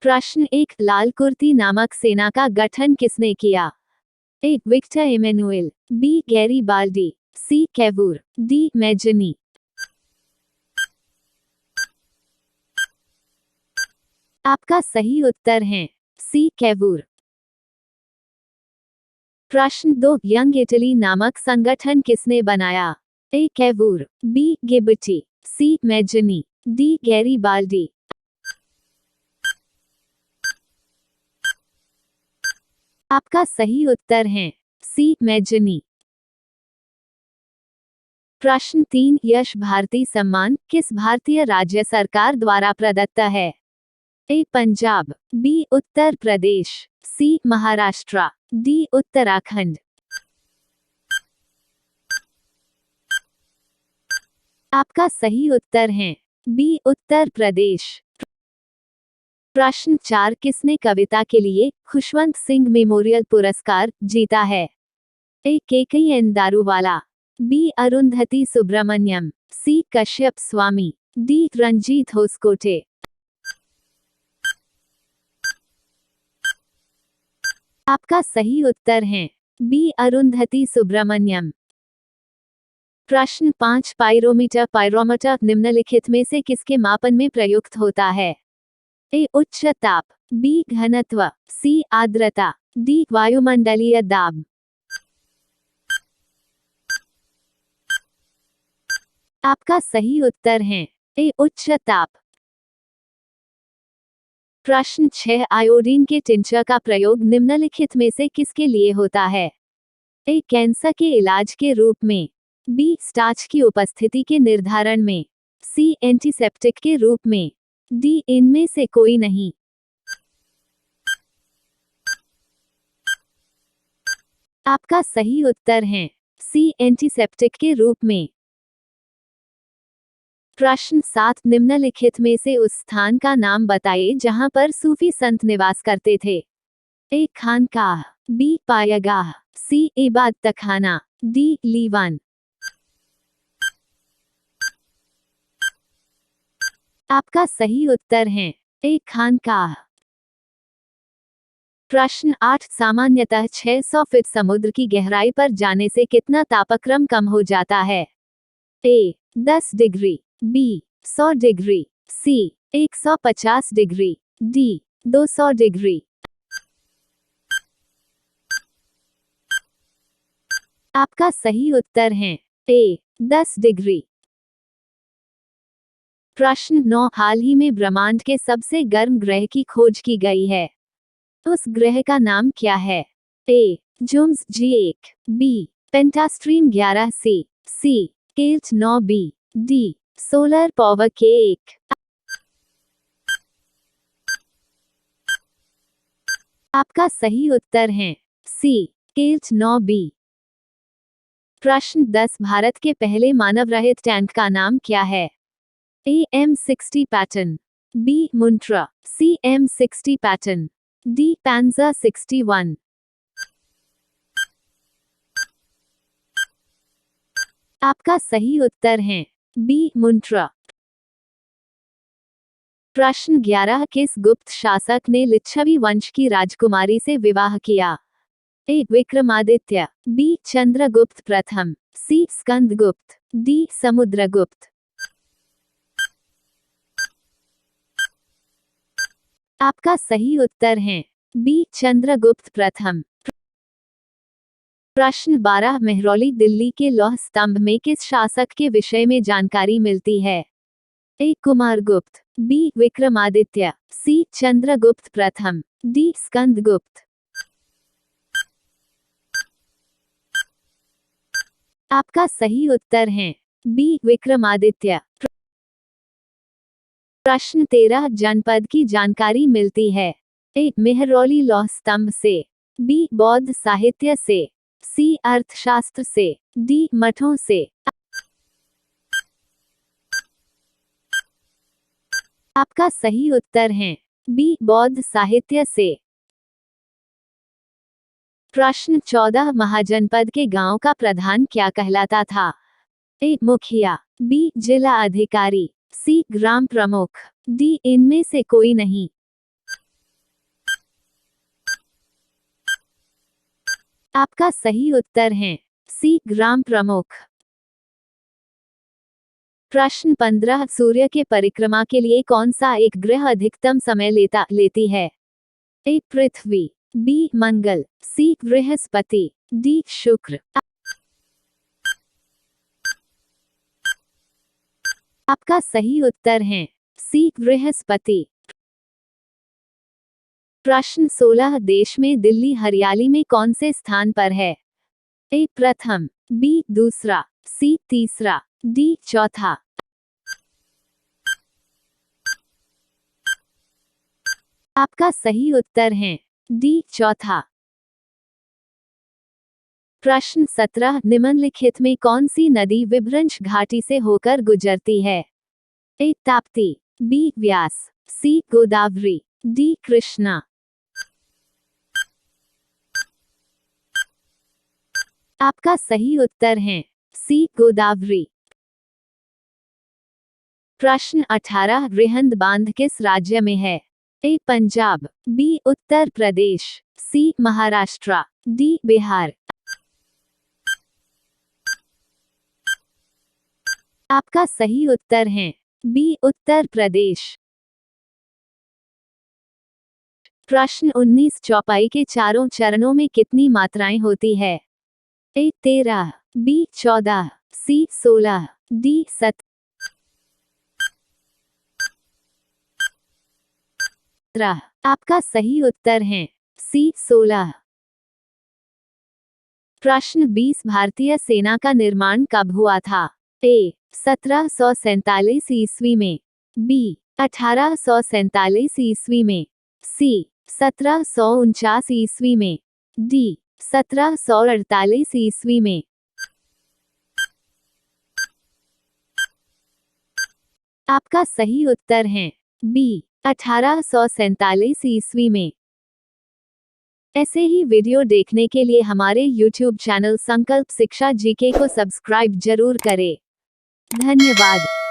प्रश्न 1, लाल कुर्ती नामक सेना का गठन किसने किया? A. Victor Emmanuel, B. Garibaldi, C. Cavour, D. Mazzini. आपका सही उत्तर है सी. कैवूर। प्रश्न 2, यंग इटली नामक संगठन किसने बनाया? A. Cavour, B. Gioberti, C. Mazzini, D. Garibaldi. आपका सही उत्तर है सी. मैजनी। प्रश्न 3, यश भारती सम्मान किस भारतीय राज्य सरकार द्वारा प्रदत्त है? ए. पंजाब, बी. उत्तर प्रदेश, सी. महाराष्ट्र, डी. उत्तराखंड। आपका सही उत्तर है बी. उत्तर प्रदेश। प्रश्न 4, किसने कविता के लिए खुशवंत सिंह मेमोरियल पुरस्कार जीता है? ए. KKN Daruwalla, B. अरुंधति सुब्रमण्यम, सी. कश्यप स्वामी, डी. रंजीत होसकोटे। आपका सही उत्तर है बी. अरुंधति सुब्रमण्यम। प्रश्न 5, पाइरोमीटर निम्नलिखित में से किसके मापन में प्रयुक्त होता है? ए. उच्च ताप, बी. घनत्व, सी. आर्द्रता, डी. वायुमंडलीय दाब। आपका सही उत्तर है ए. उच्च ताप। प्रश्न 6, आयोडीन के टिंचर का प्रयोग निम्नलिखित में से किसके लिए होता है? ए. कैंसर के इलाज के रूप में, बी. स्टार्च की उपस्थिति के निर्धारण में, सी. एंटीसेप्टिक के रूप में, डी. इनमें से कोई नहीं। आपका सही उत्तर है सी. एंटीसेप्टिक के रूप में। प्रश्न 7, निम्नलिखित में से उस स्थान का नाम बताइए जहां पर सूफी संत निवास करते थे? ए. खानकाह, बी. पायगाह, सी. इबादतखाना, डी. लीवान। आपका सही उत्तर है ए. खानकाह। प्रश्न 8, सामान्यतः 600 फीट समुद्र की गहराई पर जाने से कितना तापक्रम कम हो जाता है? ए. 10 डिग्री, बी. 100 डिग्री, सी. 150 डिग्री, डी. 200 डिग्री। आपका सही उत्तर है ए. 10 डिग्री। प्रश्न 9, हाल ही में ब्रह्मांड के सबसे गर्म ग्रह की खोज की गई है। उस ग्रह का नाम क्या है? ए. जुम्स G1, बी. पेंटास्ट्रीम 11C, सी. केल्ट 9b, D. Solar power K1। आपका सही उत्तर है सी. केल्ट 9b। प्रश्न 10, भारत के पहले मानव रहित टैंक का नाम क्या है? ए. M60 pattern, B. मुंट्रा, C. M60 pattern, D. Panzer 61। आपका सही उत्तर है बी. मुंट्रा। प्रश्न 11, किस गुप्त शासक ने लिच्छवी वंश की राजकुमारी से विवाह किया? ए. विक्रमादित्य, बी. चंद्रगुप्त प्रथम, सी. स्कंदगुप्त, डी. समुद्रगुप्त। आपका सही उत्तर है बी. चंद्रगुप्त प्रथम। प्रश्न 12, मेहरौली दिल्ली के लौह स्तंभ में किस शासक के विषय में जानकारी मिलती है? ए. कुमारगुप्त, बी. विक्रमादित्य, सी. चंद्रगुप्त प्रथम, डी. स्कंदगुप्त। आपका सही उत्तर है बी. विक्रमादित्य। प्रश्न 13, जनपद की जानकारी मिलती है? ए. मेहरौली लौह स्तंभ से, बी. बौद्ध साहित्य से, सी. अर्थशास्त्र से, डी. मठों से। आपका सही उत्तर है बी. बौद्ध साहित्य से। प्रश्न 14, महाजनपद के गांव का प्रधान क्या कहलाता था? ए. मुखिया, बी. जिला अधिकारी, सी. ग्राम प्रमुख, डी. इनमें से कोई नहीं। आपका सही उत्तर है सी ग्राम प्रमुख। प्रश्न 15 सूर्य के परिक्रमा के लिए कौन सा एक ग्रह अधिकतम समय लेती है? ए पृथ्वी, बी मंगल, सी बृहस्पति, डी शुक्र। आपका सही उत्तर है सी बृहस्पति। प्रश्न 16 देश में दिल्ली हरियाली में कौन से स्थान पर है? ए प्रथम, बी दूसरा, सी तीसरा, डी चौथा। आपका सही उत्तर है डी चौथा। प्रश्न 17 निम्नलिखित में कौन सी नदी विभ्रंश घाटी से होकर गुजरती है? ए ताप्ती, बी व्यास, सी गोदावरी, डी कृष्णा। आपका सही उत्तर है सी गोदावरी। प्रश्न 18 रिहंद बांध किस राज्य में है? ए पंजाब, बी उत्तर प्रदेश, सी महाराष्ट्र, डी बिहार। आपका सही उत्तर है बी उत्तर प्रदेश। प्रश्न 19 चौपाई के चारों चरणों में कितनी मात्राएं होती है? ए 13, बी 14, सी 16, डी 17। आपका सही उत्तर है सी 16। प्रश्न 20 भारतीय सेना का निर्माण कब हुआ था? ए 1747 ईस्वी में, बी 1847 ईस्वी में, सी 1749 ईस्वी में, डी 1748 ईस्वी में। आपका सही उत्तर है बी 1847 ईस्वी में। ऐसे ही वीडियो देखने के लिए हमारे YouTube चैनल संकल्प शिक्षा जीके को सब्सक्राइब जरूर करें। धन्यवाद।